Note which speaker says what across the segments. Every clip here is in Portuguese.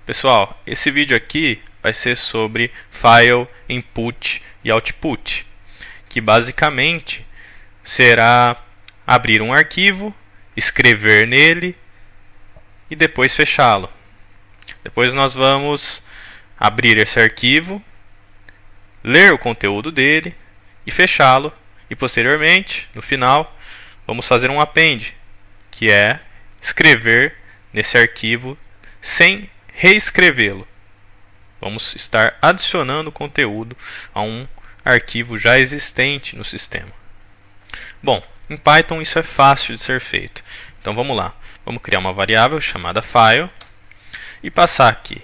Speaker 1: Pessoal, esse vídeo aqui vai ser sobre File, Input e Output, que basicamente será abrir um arquivo, escrever nele e depois fechá-lo. Depois nós vamos abrir esse arquivo, ler o conteúdo dele e fechá-lo, e posteriormente, no final, vamos fazer um append, que é escrever nesse arquivo sem reescrevê-lo. Vamos estar adicionando conteúdo a um arquivo já existente no sistema. Bom, em Python isso é fácil de ser feito. Então vamos lá. Vamos criar uma variável chamada file e passar aqui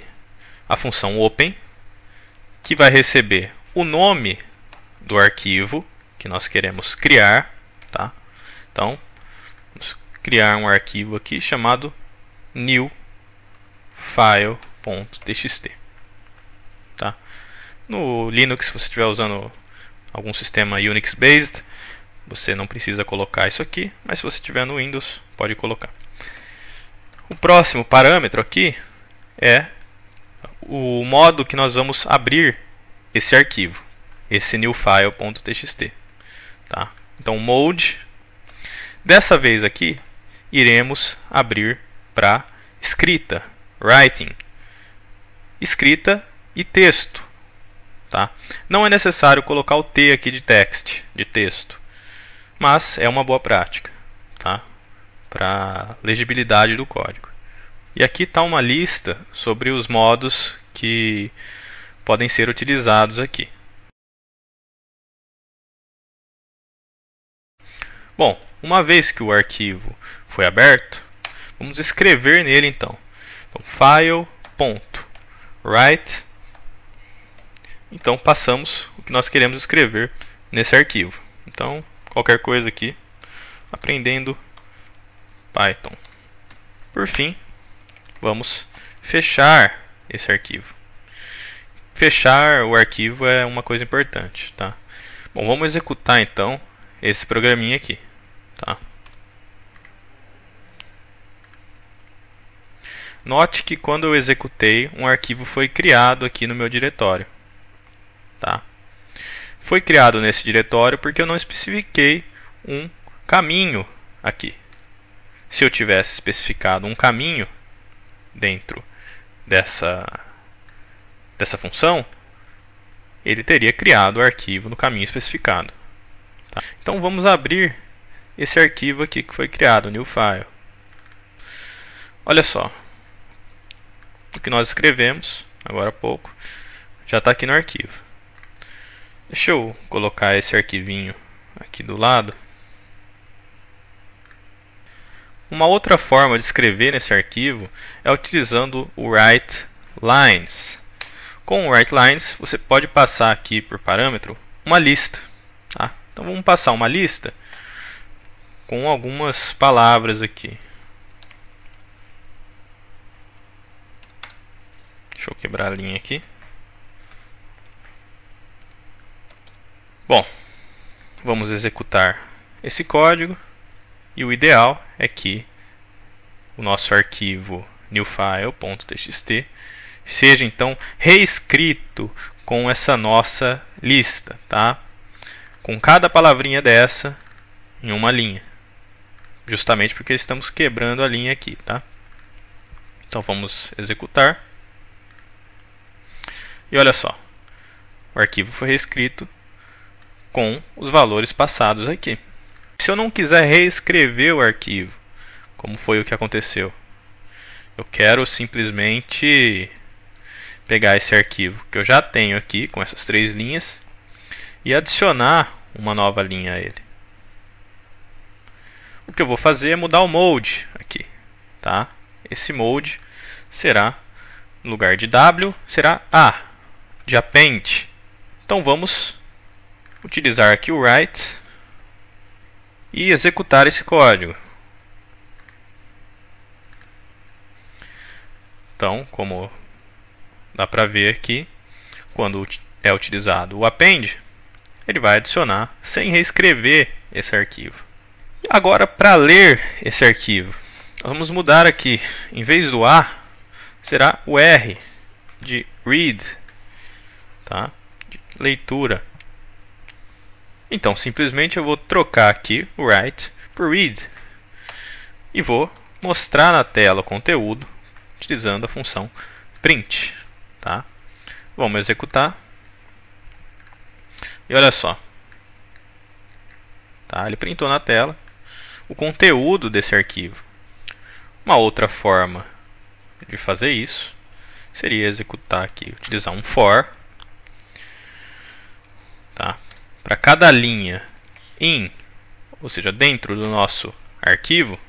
Speaker 1: a função open, que vai receber o nome do arquivo que nós queremos criar, tá? Então, vamos criar um arquivo aqui chamado new file.txt, tá? No Linux, se você estiver usando algum sistema Unix based, você não precisa colocar isso aqui, mas se você estiver no Windows, pode colocar. O próximo parâmetro aqui é o modo que nós vamos abrir esse arquivo, esse new file.txt, tá? Então mode, dessa vez aqui iremos abrir para escrita, writing, escrita e texto, tá? Não é necessário colocar o T aqui de text, de texto, mas é uma boa prática, tá? Para legibilidade do código. E aqui está uma lista sobre os modos que podem ser utilizados aqui. Bom, uma vez que o arquivo foi aberto, vamos escrever nele então. Então file.write. Então passamos o que nós queremos escrever nesse arquivo. Então, qualquer coisa aqui, aprendendo Python. Por fim, vamos fechar esse arquivo. Fechar o arquivo é uma coisa importante, tá? Bom, vamos executar então esse programinha aqui, tá? Note que quando eu executei, um arquivo foi criado aqui no meu diretório, tá? Foi criado nesse diretório porque eu não especifiquei um caminho aqui. Se eu tivesse especificado um caminho dentro dessa função, ele teria criado o arquivo no caminho especificado, tá? Então vamos abrir esse arquivo aqui que foi criado, new file. Olha só, o que nós escrevemos agora há pouco já está aqui no arquivo. Deixa eu colocar esse arquivinho aqui do lado. Uma outra forma de escrever nesse arquivo é utilizando o write_lines. Com o write_lines você pode passar aqui por parâmetro uma lista, tá? Então vamos passar uma lista com algumas palavras aqui. Deixa eu quebrar a linha aqui. Bom, vamos executar esse código e o ideal é que o nosso arquivo newfile.txt seja então reescrito com essa nossa lista, tá? Com cada palavrinha dessa em uma linha, justamente porque estamos quebrando a linha aqui, tá? Então vamos executar. E olha só, o arquivo foi reescrito com os valores passados aqui. Se eu não quiser reescrever o arquivo, como foi o que aconteceu, eu quero simplesmente pegar esse arquivo que eu já tenho aqui com essas 3 linhas e adicionar uma nova linha a ele. O que eu vou fazer é mudar o mode aqui, tá? Esse mode será, no lugar de W, será A, de append. Então vamos utilizar aqui o write e executar esse código. Então, como dá para ver aqui, quando é utilizado o append, ele vai adicionar sem reescrever esse arquivo. Agora, para ler esse arquivo, nós vamos mudar aqui, em vez do A, será o R de read, tá? De leitura. Então, simplesmente eu vou trocar aqui o write por read e vou mostrar na tela o conteúdo utilizando a função print, tá? Vamos executar. E olha só, tá? Ele printou na tela o conteúdo desse arquivo. Uma outra forma de fazer isso seria executar aqui, utilizar um for, tá? Para cada linha in, ou seja, dentro do nosso arquivo,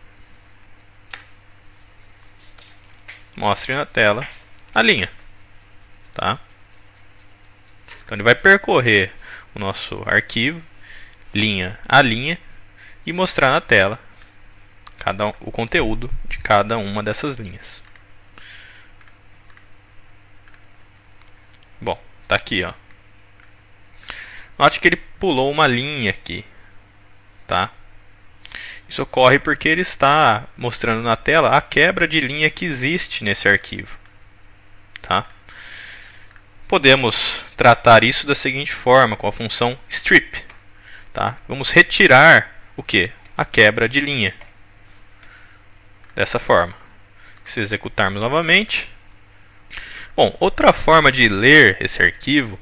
Speaker 1: mostre na tela a linha, tá? Então ele vai percorrer o nosso arquivo, linha a linha, e mostrar na tela o conteúdo de cada uma dessas linhas. Bom, tá aqui, ó. Note que ele pulou uma linha aqui, tá? Isso ocorre porque ele está mostrando na tela a quebra de linha que existe nesse arquivo, tá? Podemos tratar isso da seguinte forma, com a função strip, tá? Vamos retirar o que? A quebra de linha. Dessa forma. Se executarmos novamente. Bom, outra forma de ler esse arquivo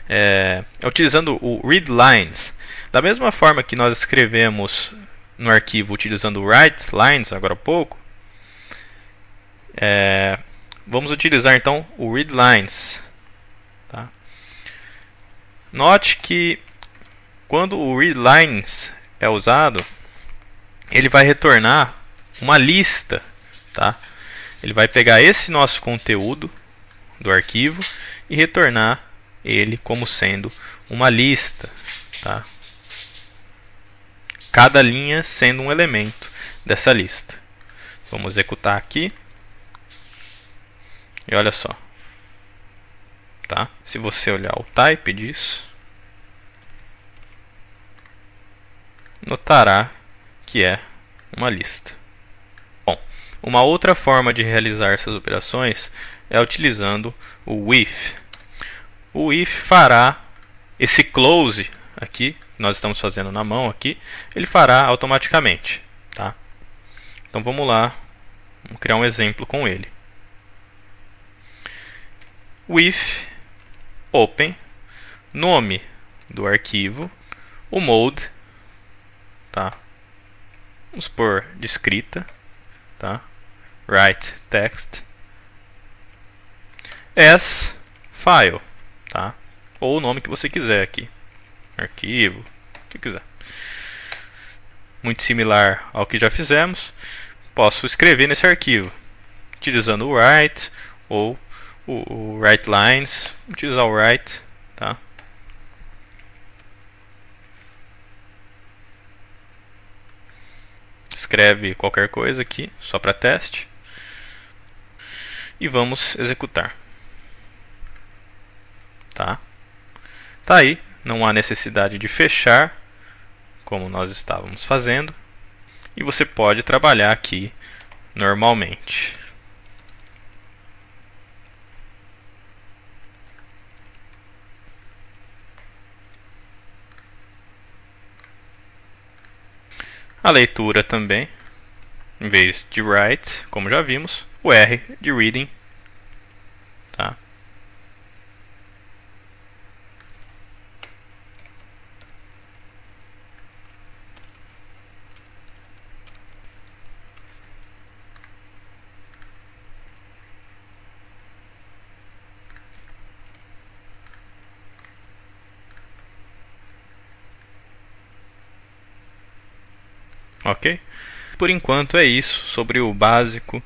Speaker 1: é utilizando o readlines. Da mesma forma que nós escrevemos no arquivo utilizando o writelines agora há pouco, vamos utilizar então o readlines. Tá? Note que quando o readlines é usado, ele vai retornar uma lista, tá? Ele vai pegar esse nosso conteúdo do arquivo e retornar ele como sendo uma lista, tá? Cada linha sendo um elemento dessa lista. Vamos executar aqui. E olha só, tá? Se você olhar o type disso, notará que é uma lista. Bom, uma outra forma de realizar essas operações é utilizando o if. O if fará esse close aqui, que nós estamos fazendo na mão aqui, ele fará automaticamente, tá? Então vamos lá, vamos criar um exemplo com ele. O if open, nome do arquivo, o mode, tá? Vamos pôr de escrita, tá? Write text as file, tá? Ou o nome que você quiser aqui, arquivo, o que quiser. Muito similar ao que já fizemos. Posso escrever nesse arquivo utilizando o write ou o writelines, utilizar o write, tá? Escreve qualquer coisa aqui, só para teste. E vamos executar. Tá? Tá aí, não há necessidade de fechar, como nós estávamos fazendo. E você pode trabalhar aqui normalmente. A leitura também, em vez de write, como já vimos, o R de reading, tá? Ok? Por enquanto é isso sobre o básico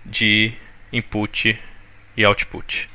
Speaker 1: de input e output.